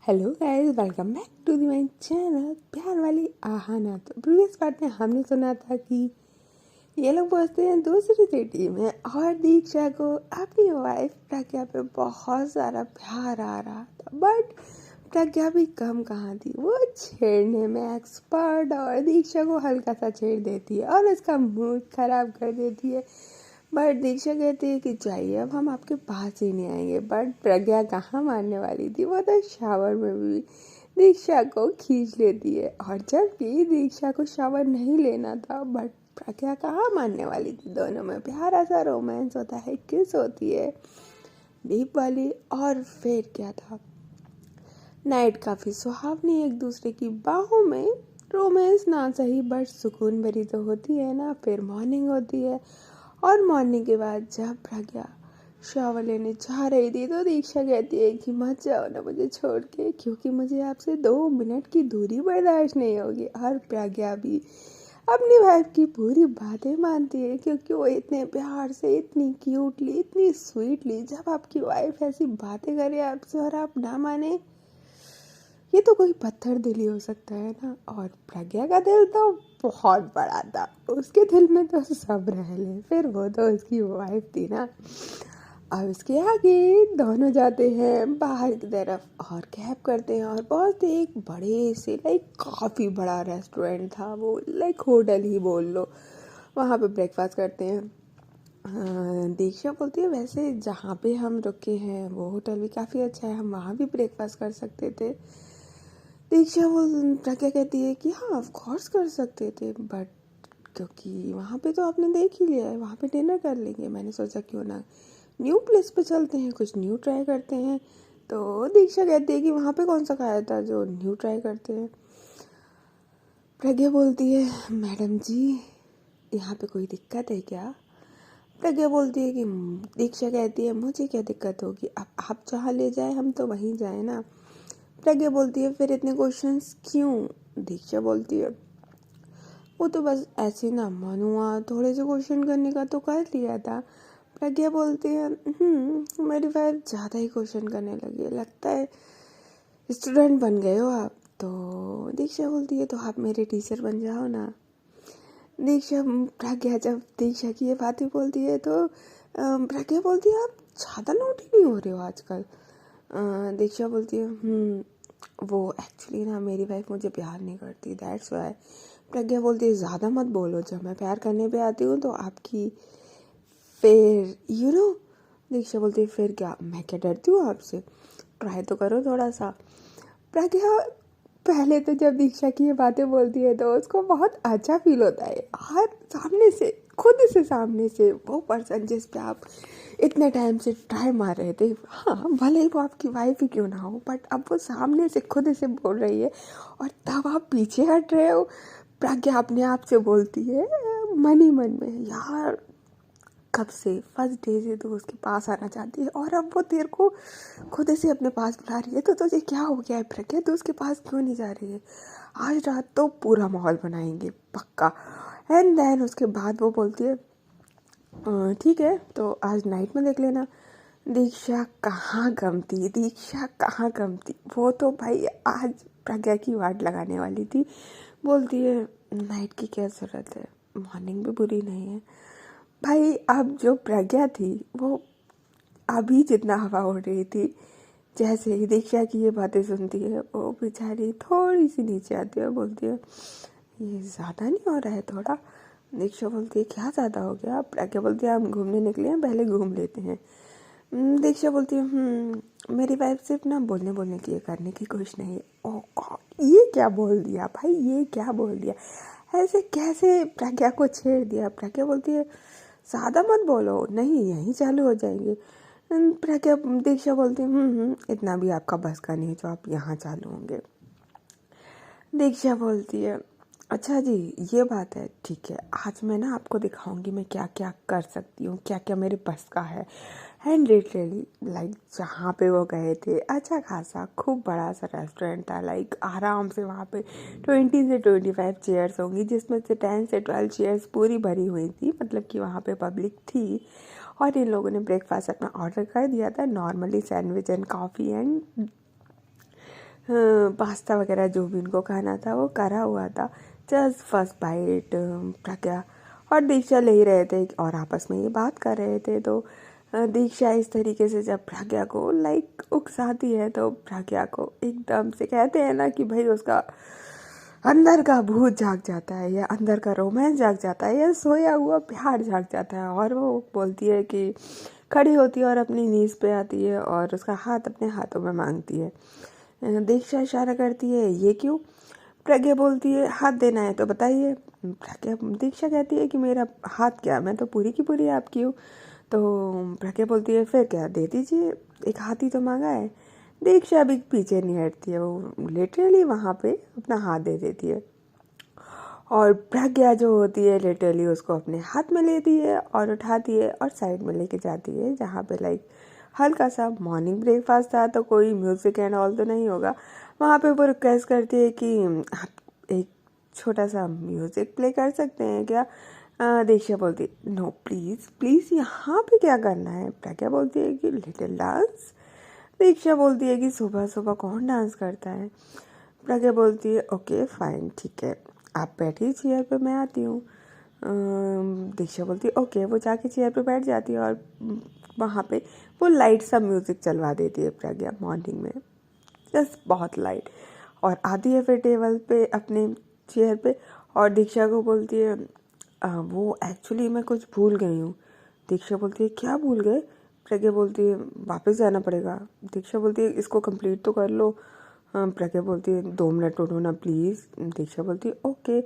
Hello guys, welcome back to the my channel प्यार वाली आहाना। तो प्रीवियस पार्ट में हमने सुना था कि ये लोग पहुंचते हैं दूसरी सिटी में और दीक्षा को अपनी वाइफ प्रज्ञा पे बहुत सारा प्यार आ रहा था। बट प्रज्ञा भी कम कहाँ थी, वो छेड़ने में एक्सपर्ट और दीक्षा को हल्का सा छेड़ देती है और उसका मूड खराब कर देती है। बट दीक्षा कहती है कि चाहिए अब हम आपके पास ही नहीं आएंगे। बट प्रज्ञा कहाँ मानने वाली थी, वो तो शावर में भी दीक्षा को खींच लेती है। और जबकि दीक्षा को शावर नहीं लेना था, बट प्रज्ञा कहाँ मानने वाली थी। दोनों में प्यारा सा रोमांस होता है, किस होती है डीप वाली। और फिर क्या था, नाइट काफ़ी सुहावनी, एक दूसरे की बाहों में रोमांस ना सही बट सुकून भरी तो होती है ना। फिर मॉर्निंग होती है और मॉर्निंग के बाद जब प्रज्ञा शावर लेने जा रही थी तो दीक्षा कहती है कि मत जाओ ना मुझे छोड़ के, क्योंकि मुझे आपसे 2 मिनट की दूरी बर्दाश्त नहीं होगी। और प्रज्ञा भी अपनी वाइफ की पूरी बातें मानती है, क्योंकि वो इतने प्यार से, इतनी क्यूटली, इतनी स्वीटली, जब आपकी वाइफ ऐसी बातें करे आपसे और आप ना माने, ये तो कोई पत्थर दिल हो सकता है ना। और प्रज्ञा का दिल तो बहुत बड़ा था, उसके दिल में तो सब रह ले, फिर वो तो उसकी वाइफ थी ना। अब इसके आगे दोनों जाते हैं बाहर की तरफ और कैब करते हैं और पहुंचते एक बड़े से, काफ़ी बड़ा रेस्टोरेंट था वो, होटल ही बोल लो। वहाँ पे ब्रेकफास्ट करते हैं। दीक्षा बोलती है वैसे जहाँ पे हम रुके हैं वो होटल भी काफ़ी अच्छा है, हम वहाँ भी ब्रेकफास्ट कर सकते थे। दीक्षा बोल प्रज्ञा कहती है कि हाँ ऑफ कोर्स कर सकते थे, बट क्योंकि वहाँ पे तो आपने देख ही लिया है, वहाँ पे डिनर कर लेंगे। मैंने सोचा क्यों ना न्यू प्लेस पे चलते हैं, कुछ न्यू ट्राई करते हैं। तो दीक्षा कहती है कि वहाँ पे कौन सा खाया था जो न्यू ट्राई करते हैं। प्रज्ञा बोलती है मैडम जी यहाँ पे कोई दिक्कत है क्या। प्रज्ञा बोलती है कि दीक्षा कहती है मुझे क्या दिक्कत होगी, अब आप जहाँ ले जाए हम तो वहीं जाए ना। प्रज्ञा बोलती है फिर इतने क्वेश्चंस क्यों। दीक्षा बोलती है वो तो बस ऐसे ना मन हुआ थोड़े से क्वेश्चन करने का तो कर लिया था। प्रज्ञा बोलती है मेरी वाइफ ज़्यादा ही क्वेश्चन करने लगी है, लगता है स्टूडेंट बन गए हो आप। तो दीक्षा बोलती है तो आप मेरे टीचर बन जाओ ना। प्रज्ञा जब दीक्षा की ये बातें बोलती है तो प्रज्ञा बोलती है आप ज़्यादा नोटी नहीं हो रहे हो आजकल। दीक्षा बोलती है वो एक्चुअली ना मेरी वाइफ मुझे प्यार नहीं करती, दैट्स वाई। प्रज्ञा बोलती है ज़्यादा मत बोलो, जब मैं प्यार करने पे आती हूँ तो आपकी फिर दीक्षा बोलती है फिर क्या, मैं क्या डरती हूँ आपसे, ट्राई तो करो थोड़ा सा। प्रज्ञा पहले तो जब दीक्षा की ये बातें बोलती है तो उसको बहुत अच्छा फील होता है, और सामने से वो पर्सन जिस पे आप इतने टाइम से ट्राई मार रहे थे, हाँ भले ही वो आपकी वाइफ ही क्यों ना हो, बट अब वो सामने से खुद से बोल रही है और तब आप पीछे हट रहे हो। प्रज्ञा अपने आप से बोलती है मन ही मन में, यार कब से फर्स्ट डे से तो उसके पास आना चाहती है और अब वो तेरे को खुद से अपने पास बुला रही है, तो तुझे क्या हो गया है प्रज्ञा, तो उसके पास क्यों नहीं जा रही है। आज रात तो पूरा माहौल बनाएंगे पक्का। एंड देन उसके बाद वो बोलती है ठीक है तो आज नाइट में देख लेना। दीक्षा कहाँ कम थी, वो तो भाई आज प्रज्ञा की वाट लगाने वाली थी। बोलती है नाइट की क्या ज़रूरत है, मॉर्निंग भी बुरी नहीं है। भाई अब जो प्रज्ञा थी वो अभी जितना हवा उड़ रही थी, जैसे ही दीक्षा की ये बातें सुनती है वो बेचारी थोड़ी सी नीचे आती है, बोलती है ये ज़्यादा नहीं हो रहा है थोड़ा। दीक्षा बोलती है क्या ज़्यादा हो गया। प्रज्ञा बोलती है हम घूमने निकले हैं, पहले घूम लेते हैं। दीक्षा बोलती है मेरी वाइफ सिर्फ ना बोलने की करने की खुश नहीं है। ओ गॉड, ये क्या बोल दिया भाई, ये क्या बोल दिया, ऐसे कैसे प्रज्ञा को छेड़ दिया। प्रज्ञा बोलती है ज़्यादा मत बोलो, नहीं यहीं चालू हो जाएंगे। प्रज्ञा दीक्षा बोलती है इतना भी आपका बस का नहीं जो आप यहाँ चालू होंगे। दीक्षा बोलती है अच्छा जी ये बात है, ठीक है आज मैं ना आपको दिखाऊंगी मैं क्या क्या कर सकती हूँ, क्या क्या मेरे बस का है। एंड लिटरली जहाँ पे वो गए थे अच्छा खासा खूब बड़ा सा रेस्टोरेंट था, आराम से वहाँ पे 20 से 25 चेयर्स होंगी, जिसमें से 10 से 12 चेयर्स पूरी भरी हुई थी, मतलब कि वहाँ पे पब्लिक थी। और इन लोगों ने ब्रेकफास्ट अपना ऑर्डर कर दिया था, normally sandwich and coffee and pasta वगैरह जो भी उनको खाना था वो करा हुआ था। जस्ट फर्स्ट बाइट प्रज्ञा और दीक्षा ले ही रहे थे और आपस में ये बात कर रहे थे। तो दीक्षा इस तरीके से जब प्रज्ञा को लाइक उकसाती है तो प्रज्ञा को एकदम से कहते हैं ना कि भाई उसका अंदर का भूत जाग जाता है या अंदर का रोमांस जाग जाता है या सोया हुआ प्यार जाग जाता है। और वो बोलती है कि खड़ी होती है और अपनी नीज़ पे आती है और उसका हाथ अपने हाथों में मांगती है। दीक्षा इशारा करती है ये क्यों? प्रज्ञा बोलती है हाथ देना है तो बताइए। दीक्षा कहती है कि मेरा हाथ क्या, मैं तो पूरी की पूरी आपकी हूँ। तो प्रज्ञा बोलती है फिर क्या, दे दीजिए, एक हाथ ही तो मांगा है। दीक्षा अभी पीछे नहीं हटती है, वो लिटरली वहाँ पे अपना हाथ दे देती है और प्रज्ञा जो होती है लिटरली उसको अपने हाथ में लेती है और उठाती है और साइड में लेके जाती है जहाँ पे लाइक हल्का सा मॉर्निंग ब्रेकफास्ट था। तो कोई म्यूज़िक एंड ऑल तो नहीं होगा वहाँ पे। वो रिक्वेस्ट करती है कि आप एक छोटा सा म्यूज़िक प्ले कर सकते हैं क्या? दीक्षा बोलती है नो प्लीज़ प्लीज़, यहाँ पे क्या करना है? प्रज्ञा बोलती है कि लिटिल डांस। दीक्षा बोलती है कि सुबह सुबह कौन डांस करता है? प्रज्ञा बोलती है ओके फाइन ठीक है, आप बैठिए चेयर पे, मैं आती हूँ। दीक्षा बोलती है ओके। वो जाके चेयर पे बैठ जाती है और वहाँ पे वो लाइट सा म्यूज़िक चलवा देती है प्रज्ञा मॉर्निंग में, जस्ट बहुत लाइट। और आती है फिर टेबल पे अपने चेयर पे और दीक्षा को बोलती है वो एक्चुअली मैं कुछ भूल गई हूँ। दीक्षा बोलती है क्या भूल गए? प्रज्ञा बोलती है वापस जाना पड़ेगा। दीक्षा बोलती है इसको कंप्लीट तो कर लो। प्रज्ञा बोलती है 2 मिनट उठो ना प्लीज़। दीक्षा बोलती है ओके।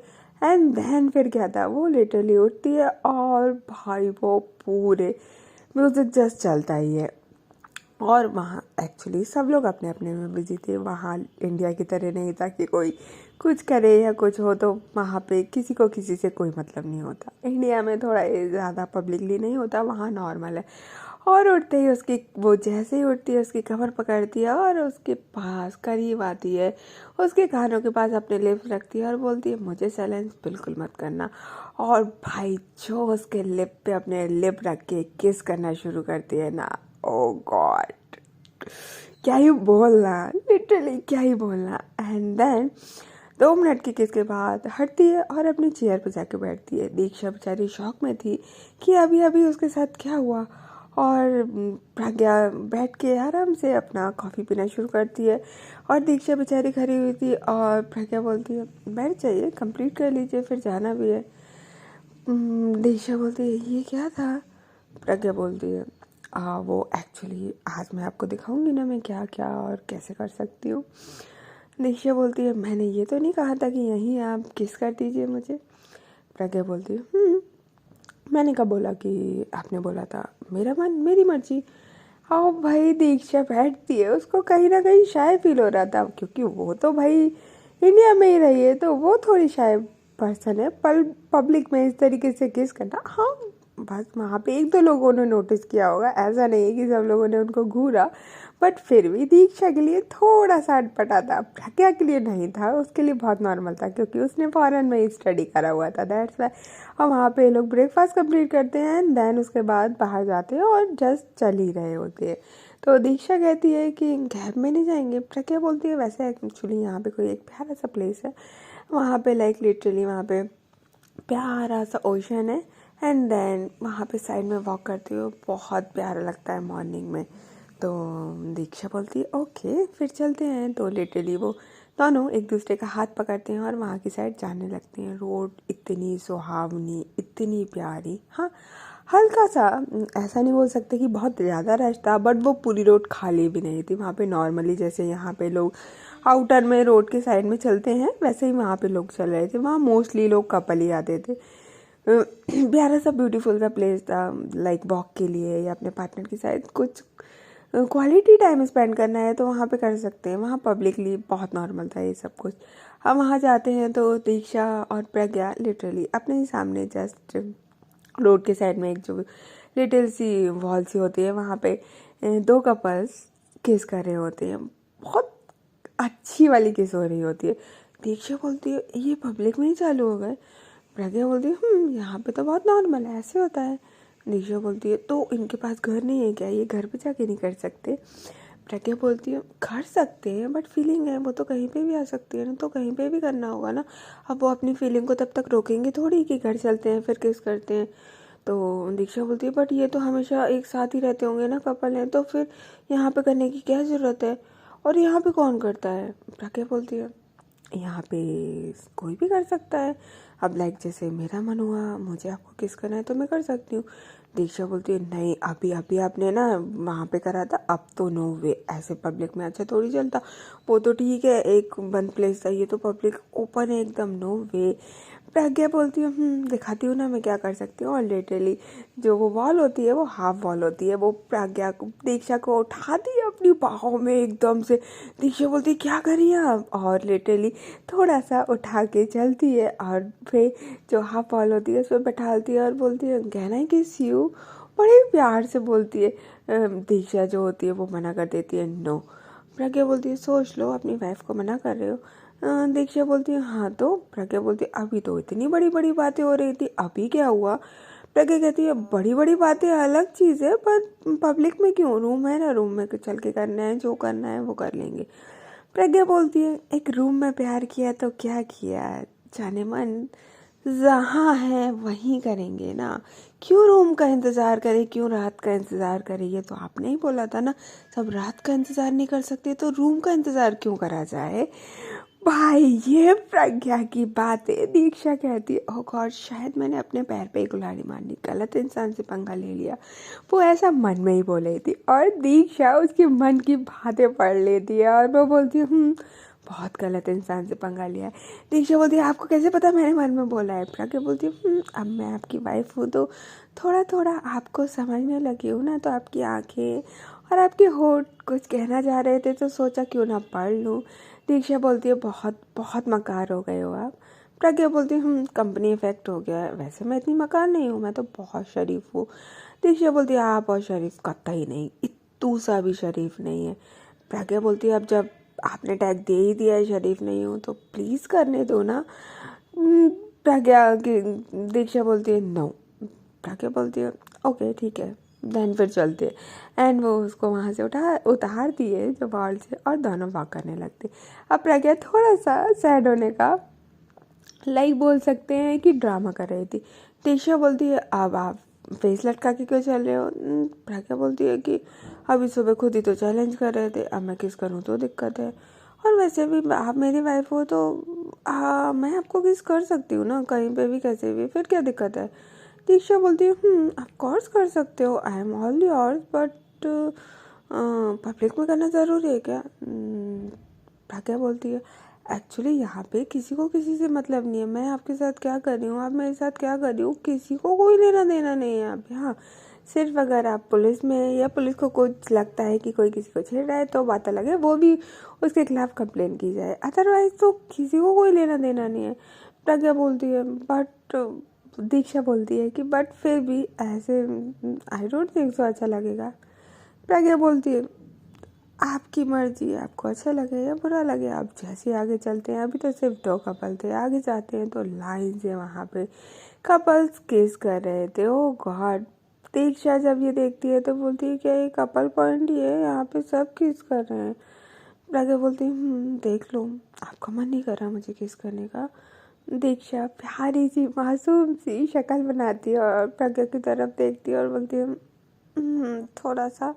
एंड देन फिर क्या था, वो लिटरली उठती है और भाई वो पूरे म्यूज़िक जस्ट चलता ही है। और वहाँ एक्चुअली सब लोग अपने अपने में बिजी थे। वहाँ इंडिया की तरह नहीं था कि कोई कुछ करे या कुछ हो तो वहाँ पे किसी को किसी से कोई मतलब नहीं होता। इंडिया में थोड़ा ज़्यादा पब्लिकली नहीं होता, वहाँ नॉर्मल है। और उठते ही उसकी वो जैसे ही उठती है उसकी कमर पकड़ती है और उसके पास करीब आती है, उसके कानों के पास अपने लिप्स रखती है और बोलती है मुझे साइलेंस बिल्कुल मत करना। और भाई जो उसके लिप पे अपने लिप रख के किस करना शुरू करती है ना, ओ गॉड क्या ही बोलना, लिटरली क्या ही बोलना। एंड देन 2 मिनट की किस के बाद हटती है और अपनी चेयर पर जाके बैठती है। दीक्षा बेचारी शॉक में थी कि अभी अभी उसके साथ क्या हुआ। और प्रज्ञा बैठ के आराम से अपना कॉफ़ी पीना शुरू करती है और दीक्षा बेचारी खड़ी हुई थी और प्रज्ञा बोलती है बैठ जाइए, कंप्लीट कर लीजिए, फिर जाना भी है। दीक्षा बोलती है ये क्या था? प्रज्ञा बोलती है वो एक्चुअली आज मैं आपको दिखाऊंगी ना मैं क्या क्या और कैसे कर सकती हूँ। दीक्षा बोलती है मैंने ये तो नहीं कहा था कि यहीं आप किस कर दीजिए मुझे। प्रज्ञा बोलती है मैंने कब बोला कि आपने बोला था, मेरा मन मेरी मर्जी। आओ भाई दीक्षा बैठती है, उसको कहीं ना कहीं शाय फील हो रहा था क्योंकि वो तो भाई इंडिया में ही रही है तो वो थोड़ी शाय पर्सन है। पब्लिक में इस तरीके से किस करना, हाँ बस वहाँ पे 1-2 लोगों ने नोटिस किया होगा, ऐसा नहीं है कि सब लोगों ने उनको घूरा। बट फिर भी दीक्षा के लिए थोड़ा सा अटपटा था, प्रज्ञा के लिए नहीं था, उसके लिए बहुत नॉर्मल था क्योंकि उसने फॉरेन में ही स्टडी करा हुआ था, दैट्स वाई। और वहाँ पे लोग ब्रेकफास्ट कंप्लीट करते हैं एंड देन उसके बाद बाहर जाते हैं और जस्ट चल ही रहे होते हैं। तो दीक्षा कहती है कि कैब में नहीं जाएंगे? प्रज्ञा बोलती है वैसे एक्चुअली यहाँ पे कोई एक प्यारा सा प्लेस है, वहाँ पे लाइक लिटरली वहाँ पे प्यारा सा ओशन है एंड देन वहाँ पे साइड में वॉक करते हुए बहुत प्यारा लगता है मॉर्निंग में। तो दीक्षा बोलती है ओके फिर चलते हैं। तो लिटरली वो दोनों एक दूसरे का हाथ पकड़ते हैं और वहाँ की साइड जाने लगते हैं। रोड इतनी सुहावनी, इतनी प्यारी, हाँ हल्का सा, ऐसा नहीं बोल सकते कि बहुत ज़्यादा रश था बट वो पूरी रोड खाली भी नहीं थी। वहाँ पे नॉर्मली जैसे यहाँ पे लोग आउटर में रोड के साइड में चलते हैं वैसे ही वहाँ पे लोग चल रहे थे। वहाँ मोस्टली लोग कपल ही आते थे। प्यारा सा ब्यूटीफुल सा प्लेस था लाइक वॉक के लिए या अपने पार्टनर के साथ कुछ क्वालिटी टाइम स्पेंड करना है तो वहाँ पे कर सकते हैं। वहाँ पब्लिकली बहुत नॉर्मल था ये सब कुछ। हम वहाँ जाते हैं तो दीक्षा और प्रज्ञा लिटरली अपने ही सामने जस्ट रोड के साइड में एक जो लिटिल सी वॉल सी होती है वहाँ पे 2 कपल्स किस कर रहे होते हैं, बहुत अच्छी वाली किस हो रही होती है। दीक्षा बोलती है ये पब्लिक में ही चालू हो गए? प्रज्ञा बोलती है यहाँ पे तो बहुत नॉर्मल है, ऐसे होता है। दीक्षा बोलती है तो इनके पास घर नहीं है क्या, ये घर पे जाके नहीं कर सकते? प्रज्ञा बोलती है कर सकते हैं बट फीलिंग है वो तो कहीं पे भी आ सकती है ना, तो कहीं पे भी करना होगा ना। अब वो अपनी फीलिंग को तब तक रोकेंगे थोड़ी कि घर चलते हैं फिर किस करते हैं। तो दीक्षा बोलती है बट ये तो हमेशा एक साथ ही रहते होंगे ना, कपल हैं, तो फिर यहाँ पे करने की क्या ज़रूरत है, और यहाँ पे कौन करता है। प्रज्ञा बोलती है यहाँ पे कोई भी कर सकता है। अब लाइक जैसे मेरा मन हुआ मुझे आपको किस करना है तो मैं कर सकती हूँ। दीक्षा बोलती है नहीं अभी अभी आपने ना वहाँ पे करा था, अब तो नो वे, ऐसे पब्लिक में अच्छा थोड़ी चलता। वो तो ठीक है एक बंद प्लेस था, ये तो पब्लिक ओपन है एकदम, नो वे। प्रज्ञा बोलती है दिखाती हूँ ना मैं क्या कर सकती हूँ। और लिटरली जो वो वॉल होती है वो हाफ वॉल होती है, वो प्रज्ञा को दीक्षा को उठाती है अपनी बाहों में एकदम से। दीक्षा बोलती है क्या करी आप, और लिटरली थोड़ा सा उठा के चलती है और फिर जो हाफ वॉल होती है उस पर बैठाती है और बोलती है कहना है किस यू, बड़े प्यार से बोलती है। दीक्षा जो होती है वो मना कर देती है नो। प्रज्ञा बोलती है सोच लो अपनी वाइफ को मना कर रहे हो। दीक्षा बोलती है हाँ तो। प्रज्ञा बोलती है अभी तो इतनी बड़ी बड़ी बातें हो रही थी, अभी क्या हुआ। प्रज्ञा कहती है बड़ी बड़ी बातें अलग चीज़ है पर पब्लिक में क्यों, रूम है ना, रूम में चल के करना है, जो करना है वो कर लेंगे। प्रज्ञा बोलती है एक रूम में प्यार किया तो क्या किया, जाने मन जहाँ है वहीं करेंगे ना, क्यों रूम का इंतज़ार करे, क्यों रात का इंतज़ार करे। ये तो आपने ही बोला था ना सब रात का इंतज़ार नहीं कर सकते तो रूम का इंतज़ार क्यों करा जाए। भाई ये प्रज्ञा की बात है। दीक्षा कहती है ओह गॉड शायद मैंने अपने पैर पे ही कुल्हाड़ी मारनी, गलत इंसान से पंगा ले लिया। वो ऐसा मन में ही बोल रही थी और दीक्षा उसके मन की बातें पढ़ लेती है और वो बोलती है बहुत गलत इंसान से पंगा लिया है। दीक्षा बोलती है आपको कैसे पता मैंने मन में बोला है। प्रज्ञा बोलती है अब मैं आपकी वाइफ हूँ तो थोड़ा थोड़ा आपको समझने लगी हूँ ना, तो आपकी आंखें और आपके होठ कुछ कहना चाह रहे थे तो सोचा क्यों ना पढ़ लूँ। दीक्षा बोलती है बहुत बहुत मकार हो गए हो आप। प्रज्ञा बोलती है कंपनी इफेक्ट हो गया है, वैसे मैं इतनी मकार नहीं हूँ, मैं तो बहुत शरीफ हूँ। दीक्षा बोलती है आप और शरीफ कतई नहीं, इतू सा भी शरीफ नहीं है। प्रज्ञा बोलती है अब जब आपने टैग दे ही दिया है शरीफ नहीं हूँ तो प्लीज़ करने दो ना। प्रज्ञा की दीक्षा बोलती है नो। प्रज्ञा बोलती है ओके ठीक है देन फिर चलते। एंड वो उसको वहाँ से उतारती है जो वॉल से और दोनों वॉक करने लगते। अब प्रज्ञा थोड़ा सा सैड होने का लाइक बोल सकते हैं कि ड्रामा कर रही थी। दीक्षा बोलती है अब आप फेस लटका के क्यों चल रहे हो। प्रज्ञा बोलती है कि अभी सुबह खुद ही तो चैलेंज कर रहे थे, अब मैं किस करूँ तो दिक्कत है, और वैसे भी आप मेरी वाइफ हो तो मैं आपको किस कर सकती हूँ ना, कहीं पे भी कैसे भी, फिर क्या दिक्कत है। दीक्षा बोलती है ऑफ कोर्स कर सकते हो, I am all yours but public में करना ज़रूरी है क्या। प्रज्ञा बोलती है एक्चुअली यहाँ पे किसी को किसी से मतलब नहीं है, मैं आपके साथ क्या कर रही हूँ आप मेरे साथ क्या कर रही हूँ किसी को कोई लेना देना नहीं है यहाँ पे। हाँ सिर्फ अगर आप पुलिस में या पुलिस को कुछ लगता है कि कोई किसी को छेड़ रहा है तो बात अलग है, वो भी उसके खिलाफ कंप्लेन की जाए, अदरवाइज तो किसी को कोई लेना देना नहीं है। प्रज्ञा बोलती है बट दीक्षा बोलती है कि बट फिर भी ऐसे आई डोंट थिंक सो अच्छा लगेगा। प्रज्ञा बोलती है आपकी मर्जी, आपको अच्छा लगे या बुरा लगे, आप जैसे आगे चलते हैं। अभी तो सिर्फ 2 कपल थे, आगे जाते हैं तो लाइन से वहाँ पे कपल्स किस कर रहे थे। ओ गॉड दीक्षा जब ये देखती है तो बोलती है क्या ये कपल पॉइंट ही है, यहाँ पे सब किस कर रहे हैं। प्रज्ञा बोलती है देख लो आपका मन नहीं कर रहा मुझे किस करने का। दीक्षा प्यारी सी मासूम सी शक्ल बनाती है और प्रज्ञा की तरफ देखती है और बोलती है थोड़ा सा।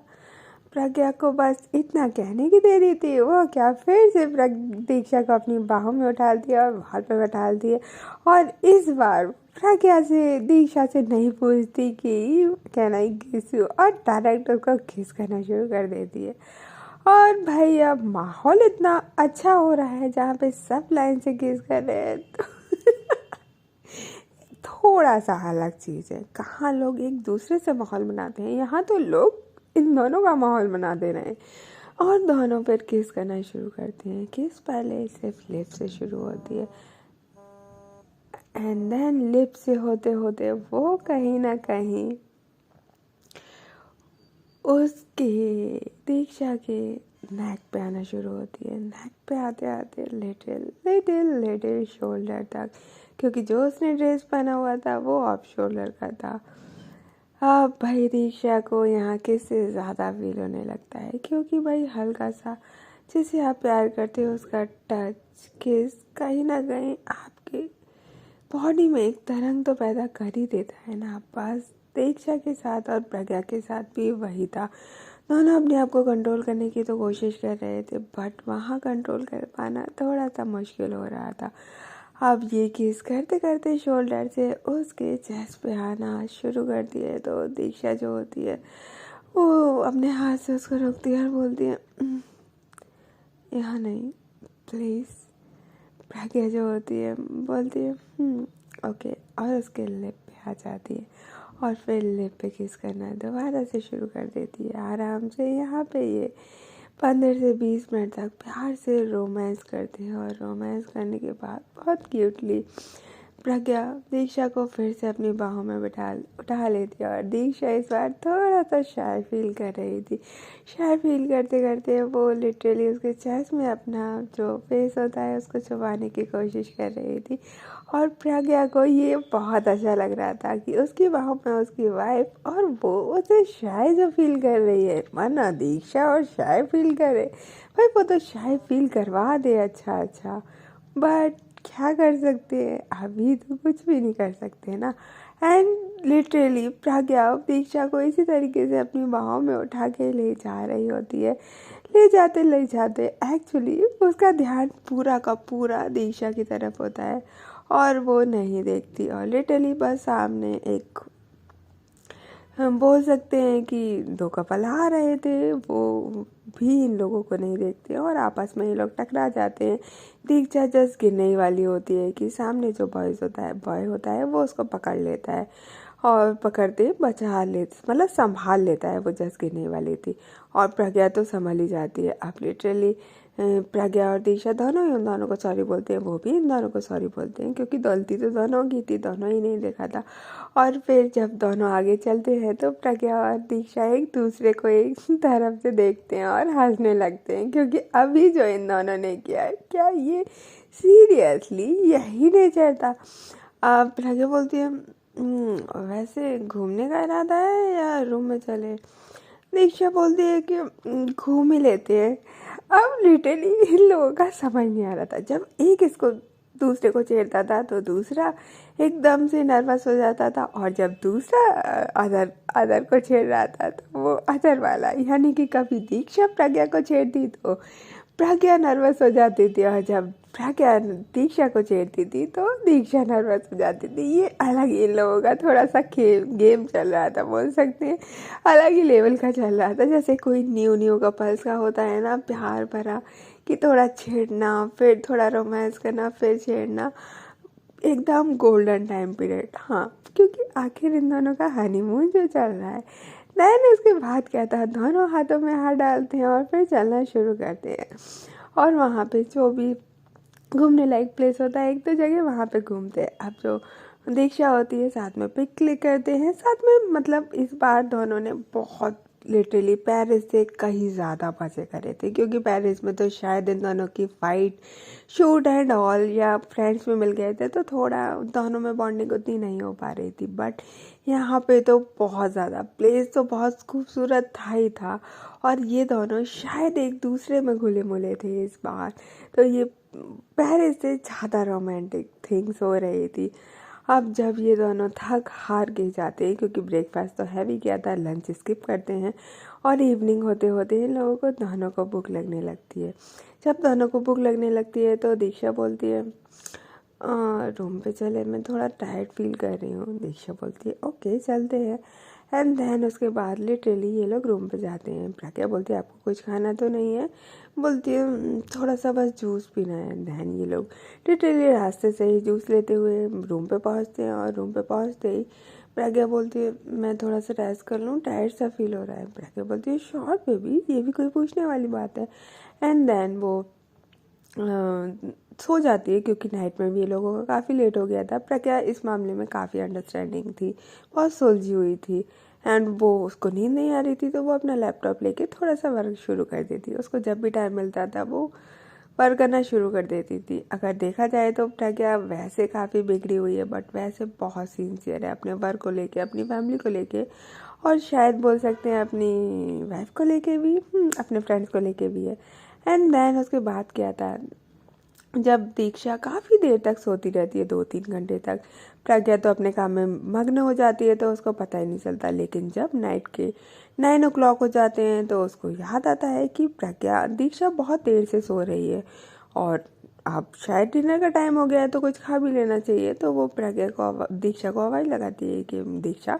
प्रज्ञा को बस इतना कहने की देरी थी, वो क्या फिर से दीक्षा को अपनी बाहों में उठा दिया और हाथ पे बैठा दिया। और इस बार प्रज्ञा से दीक्षा से नहीं पूछती कि कहना ही किस, और डायरेक्ट उसको किस करना शुरू कर देती है। और भाई अब माहौल इतना अच्छा हो रहा है जहाँ पे सब लाइन से किस कर रहे हैं तो थोड़ा सा अलग चीज़ है, कहाँ लोग एक दूसरे से माहौल बनाते हैं, यहाँ तो लोग इन दोनों का माहौल बना दे रहे हैं और दोनों पर किस करना शुरू करते हैं। किस पहले सिर्फ लिप से शुरू होती है एंड देन लिप से होते होते वो कहीं ना कहीं उसके दीक्षा के नेक पे आना शुरू होती है। नेक पे आते आते लिटिल लिटिल लिटिल शोल्डर तक, क्योंकि जो उसने ड्रेस पहना हुआ था वो ऑफ शोल्डर का था। अब भाई दीक्षा को यहाँ किससे ज़्यादा फील होने लगता है, क्योंकि भाई हल्का सा जिसे आप प्यार करते हो उसका टच किस कहीं ना कहीं आपके बॉडी में एक तरंग तो पैदा कर ही देता है ना। बस दीक्षा के साथ और प्रज्ञा के साथ भी वही था। दोनों अपने आप को कंट्रोल करने की तो कोशिश कर रहे थे, बट वहाँ कंट्रोल कर पाना थोड़ा सा मुश्किल हो रहा था। अब ये किस करते करते शोल्डर से उसके चेस्ट पे आना शुरू कर दिए तो दीक्षा जो होती है वो अपने हाथ से उसको रोकती है और बोलती है यहाँ नहीं प्लीज़। प्रज्ञा जो होती है बोलती है ओके, और उसके लिप पे आ जाती है और फिर लिप पे किस करना दोबारा से शुरू कर देती है आराम से। यहाँ पे ये 15 से 20 मिनट तक प्यार से रोमांस करते हैं और रोमांस करने के बाद बहुत क्यूटली प्रज्ञा दीक्षा को फिर से अपनी बाहों में उठा लेती है और दीक्षा इस बार थोड़ा सा शाय फील कर रही थी। शाय फील करते करते वो लिटरली उसके चेस्ट में अपना जो फेस होता है उसको छुपाने की कोशिश कर रही थी और प्रज्ञा को ये बहुत अच्छा लग रहा था कि उसकी बाहों में उसकी वाइफ और वो उसे शाय जो फील कर रही है, माना दीक्षा और शाय फील करे भाई, वो तो शाय फील करवा दे। अच्छा बट क्या कर सकते हैं, अभी तो कुछ भी नहीं कर सकते ना। एंड लिटरली प्रज्ञा दीक्षा को इसी तरीके से अपनी बाहों में उठा के ले जा रही होती है। ले जाते एक्चुअली उसका ध्यान पूरा का पूरा दीक्षा की तरफ होता है और वो नहीं देखती और लिटरली बस सामने एक हम बोल सकते हैं कि दो कपल आ रहे थे, वो भी इन लोगों को नहीं देखते और आपस में ये लोग टकरा जाते हैं। दीक्षा जस्ट गिरने ही वाली होती है कि सामने जो बॉय होता है वो उसको पकड़ लेता है और पकड़ते बचा ले मतलब संभाल लेता है। वो जस्ट गिरने वाली थी और प्रज्ञा तो संभल ही जाती है। आप लिटरली प्रज्ञा और दीक्षा दोनों ही उन दोनों को सॉरी बोलते हैं, वो भी इन दोनों को सॉरी बोलते हैं क्योंकि गलती तो दोनों की थी, दोनों ही नहीं देखा था। और फिर जब दोनों आगे चलते हैं तो प्रज्ञा और दीक्षा एक दूसरे को एक तरफ से देखते हैं और हंसने लगते हैं क्योंकि अभी जो इन दोनों ने किया है, क्या ये सीरियसली यही नेचर था। अब प्रज्ञा बोलती है वैसे घूमने का इरादा है या रूम में चले। दीक्षा बोलती है कि घूम ही लेते हैं। अब लिटरली इन लोगों का समझ नहीं आ रहा था, जब एक इसको दूसरे को छेड़ता था तो दूसरा एकदम से नर्वस हो जाता था और जब दूसरा अदर को छेड़ रहा था तो वो अदर वाला, यानी कि कभी दीक्षा प्रज्ञा को छेड़ती तो प्रज्ञा नर्वस हो जाती थी और जब प्रज्ञा दीक्षा को छेड़ती थी तो दीक्षा नर्वस हो जाती थी। ये अलग इन लोगों का थोड़ा सा गेम चल रहा था, बोल सकते हैं अलग ही लेवल का चल रहा था। जैसे कोई न्यू कपल्स का होता है ना प्यार भरा कि थोड़ा छेड़ना फिर थोड़ा रोमांस करना फिर छेड़ना, एकदम गोल्डन टाइम पीरियड। हाँ, क्योंकि आखिर इन दोनों का हनीमून जो चल रहा है। देन उसके बाद क्या था, दोनों हाथों में हाथ डालते हैं और फिर चलना शुरू करते हैं और वहाँ पे जो भी घूमने लायक प्लेस होता है एक तो जगह वहाँ पे घूमते हैं। अब जो दीक्षा होती है साथ में पिक क्लिक करते हैं साथ में, मतलब इस बार दोनों ने बहुत लिटरली पेरिस से कहीं ज़्यादा मज़े करे थे क्योंकि पेरिस में तो शायद इन दोनों की फाइट शूट एंड ऑल या फ्रेंड्स में मिल गए थे तो थोड़ा दोनों में बॉन्डिंग उतनी नहीं हो पा रही थी, बट यहाँ पे तो बहुत ज़्यादा प्लेस तो बहुत खूबसूरत था ही था और ये दोनों शायद एक दूसरे में घुले मुले थे इस बार। तो ये पहले से ज़्यादा रोमांटिक थिंग्स हो रही थी। अब जब ये दोनों थक हार के जाते हैं क्योंकि ब्रेकफास्ट तो हैवी किया था, लंच स्किप करते हैं और इवनिंग होते होते इन लोगों को दोनों को भूख लगने लगती है। जब दोनों को भूख लगने लगती है तो दीक्षा बोलती है रूम पे चले, मैं थोड़ा टायर्ड फील कर रही हूँ। दीक्षा बोलती है ओके चलते हैं। एंड देन उसके बाद लिटरली ये लोग रूम पे जाते हैं। प्रज्ञा बोलती है आपको कुछ खाना तो नहीं है, बोलती है थोड़ा सा बस जूस पीना है। दैन ये लोग लिटरली रास्ते से ही जूस लेते हुए रूम पे पहुंचते हैं और रूम पे पहुंचते ही प्रज्ञा बोलती है मैं थोड़ा सा रेस्ट कर लूँ, टायर्ड सा फील हो रहा है। प्रज्ञा बोलती है श्योर बेबी, ये भी कोई पूछने वाली बात है। एंड देन वो सो जाती है क्योंकि नाइट में भी ये लोगों का काफ़ी लेट हो गया था। प्रज्ञा इस मामले में काफ़ी अंडरस्टैंडिंग थी, बहुत सुलझी हुई थी एंड वो उसको नींद नहीं आ रही थी तो वो अपना लैपटॉप लेके थोड़ा सा वर्क शुरू कर देती। उसको जब भी टाइम मिलता था वो पर करना शुरू कर देती थी। अगर देखा जाए तो प्रज्ञा वैसे काफ़ी बिगड़ी हुई है, बट वैसे बहुत सिंसियर है अपने वर्क को लेके, अपनी फैमिली को लेके, और शायद बोल सकते हैं अपनी वाइफ को लेके भी, अपने फ्रेंड्स को लेके भी है। एंड देन उसके बाद क्या था, जब दीक्षा काफ़ी देर तक सोती रहती है, 2-3 घंटे तक, प्रज्ञा तो अपने काम में मग्न हो जाती है तो उसको पता ही नहीं चलता। लेकिन जब नाइट के 9 o'clock हो जाते हैं तो उसको याद आता है कि दीक्षा बहुत देर से सो रही है और अब शायद डिनर का टाइम हो गया है तो कुछ खा भी लेना चाहिए। तो वो दीक्षा को आवाज़ लगाती है कि दीक्षा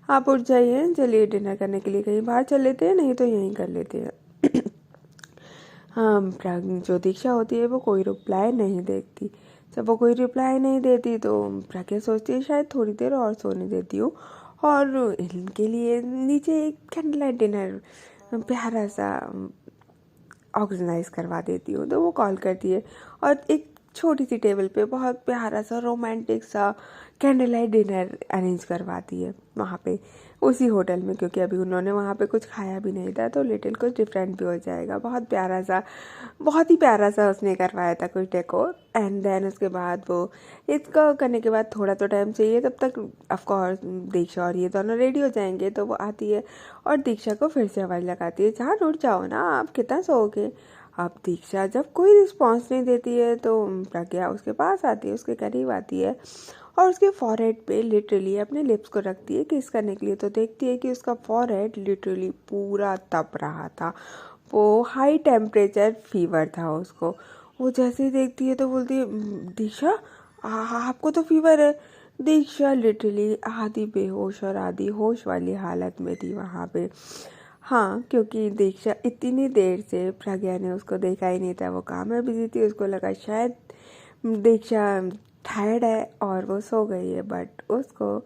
आप उठ जाइए, चलिए डिनर करने के लिए कहीं बाहर चल लेते हैं, नहीं तो यहीं कर लेते हैं। हाँ, जो दीक्षा होती है वो कोई रिप्लाई नहीं देती। जब वो कोई रिप्लाई नहीं देती तो प्रज्ञा सोचती है शायद थोड़ी देर और सोने देती हूँ, और इनके लिए नीचे एक कैंडल लाइट डिनर प्यारा सा ऑर्गेनाइज करवा देती हूँ। तो वो कॉल करती है और एक छोटी सी टेबल पे बहुत प्यारा सा रोमांटिक सा कैंडल लाइट डिनर अरेंज करवाती है वहाँ पे, उसी होटल में, क्योंकि अभी उन्होंने वहाँ पे कुछ खाया भी नहीं था तो लिटिल कुछ डिफरेंट भी हो जाएगा। बहुत ही प्यारा सा उसने करवाया था कुछ डेकोर। एंड देन उसके बाद वो इसको करने के बाद थोड़ा तो टाइम चाहिए, तब तक ऑफकोर्स दीक्षा और ये दोनों रेडी हो जाएंगे। तो वो आती है और दीक्षा को फिर से आवाज़ लगाती है, जहाँ उठ जाओ ना, आप कितना सोओगे। अब दीक्षा जब कोई रिस्पॉन्स नहीं देती है तो प्रज्ञा उसके पास आती है, उसके करीब आती है और उसके फॉरहेड पे लिटरली अपने लिप्स को रखती है किस करने के लिए। तो देखती है कि उसका फॉरहेड लिटरली पूरा तप रहा था, वो हाई टेम्परेचर फीवर था उसको। वो जैसे ही देखती है तो बोलती है, दीक्षा आपको तो फीवर है। दीक्षा लिटरली आधी बेहोश और आधी होश वाली हालत में थी वहाँ पे। हाँ, क्योंकि दीक्षा इतनी देर से प्रज्ञा ने उसको देखा ही नहीं था, वो काम में बिजी थी। उसको लगा शायद दीक्षा टायर्ड है और वो सो गई है, बट उसको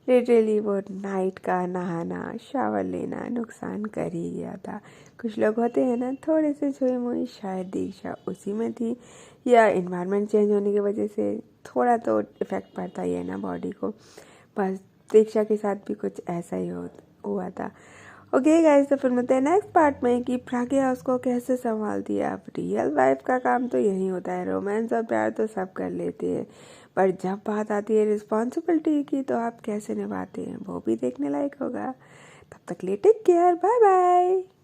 लिटरली वो नाइट का नहाना, शावर लेना नुकसान कर ही गया था। कुछ लोग होते हैं ना थोड़े से छुई मुई, शायद दीक्षा उसी में थी, या इन्वायरमेंट चेंज होने की वजह से थोड़ा तो इफ़ेक्ट पड़ता ही है ना बॉडी को। बस दीक्षा के साथ भी कुछ ऐसा ही हुआ था। ओके गाइस, तो फिर मिलते हैं नेक्स्ट पार्ट में कि प्रज्ञा उसको कैसे संभालती है। अब रियल लाइफ का काम तो यही होता है, रोमांस और प्यार तो सब कर लेते हैं, पर जब बात आती है रिस्पॉन्सिबिलिटी की तो आप कैसे निभाते हैं वो भी देखने लायक होगा। तब तक लिए टेक केयर, बाय बाय।